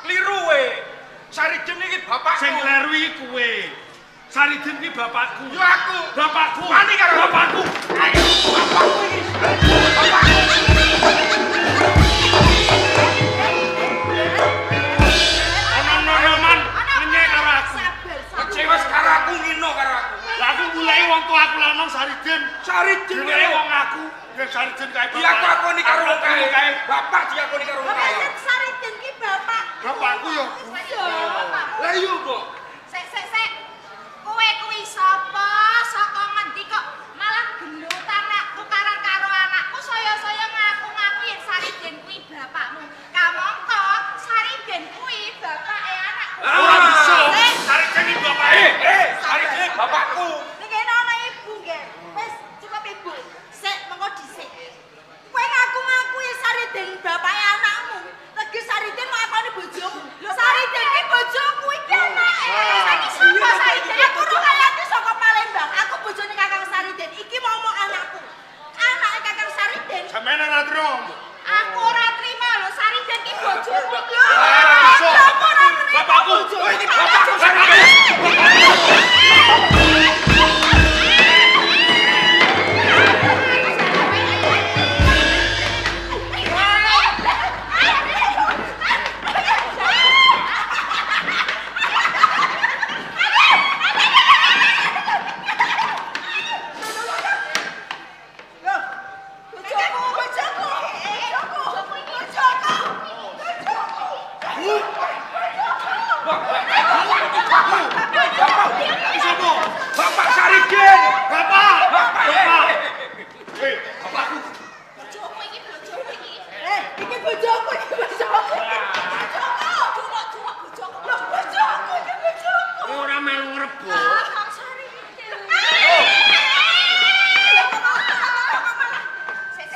Kliru we. Sariden iki bapakku. Sing kleru iki kowe. Sariden iki bapakku. Yo aku. Bapakku. Wani karo bapakku. Ayo, bapakku iki. Bapakku. Ana man menyek karo aku. Kecewa karo aku ngino karo aku. Lah aku mulai wong tua aku lanang Sariden. Sariden Dhewe wong aku. Ya Sariden kae bapak. Diakoni karo wong kae. Bapak diakoni karo wong kae. Sariden ki bapak. Bapakku yo. Lah yo kok. Sek. Kowe kuwi sapa? Saka ngendi kok malah gendutan nak tukaran karo anakku saya ngaku yen Sariden kuwi bapakmu. Kamangka Sariden kuwi bapake anakku. Ora bisa. Sariden iki bapake. Sariden bapakku. Nek ana ibu nggih. Wis cukup ibu. Sik mengko dhisik. Kowe ngaku yen Sariden bapake anakmu. Lagi Sariden ngakoni bojomu. Lho Sariden iki bojoku iki anake. Saiki sapa Sariden? Aku Rukayati saka Palembang. Aku bojone Kakang Sariden. Iki momok anakku. Anake Kakang Sariden. Sampeyan ora trimo. Aku ora trima lho Sariden iki bojoku. Bapakku. Oh iki bapakku Sariden. Bapak Sariden. Bapak. Bapakku. Bojoku iki bojoku iki. Iki bojoku iki bojoku. Bojoku. Lho bojoku iki bojoku. Ora melu ngrebut. Kakang Sariden. Sik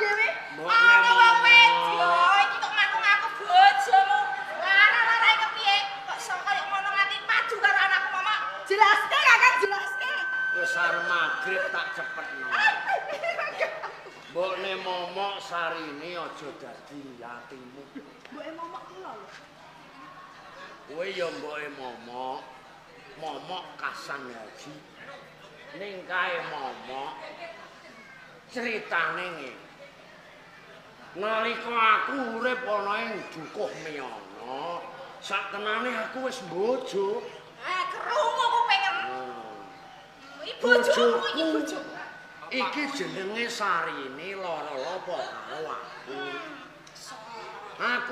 dhewe. Ana wong wedya iki kok ngaku-ngaku bojomu. Lara-lara iki kepiye? Kok iso kaya ngono nganti padu karo anakku mama? Jelaske Kakang, jelaske. Wis arep magrib tak cepetno. Mbokne momok sarine aja dadi yatimu. Mboke momok kula lho. Kowe ya mboke momok. Momok Kasan Haji. Ning kae momok critane ngene. Nalika aku urip ana ing Dukuh Miyana, saktenane aku wis bojo. Krungu kupingem. Iki bojomu iki bojomu. Iki jenenge sarine lara-lapa karo aku. Aku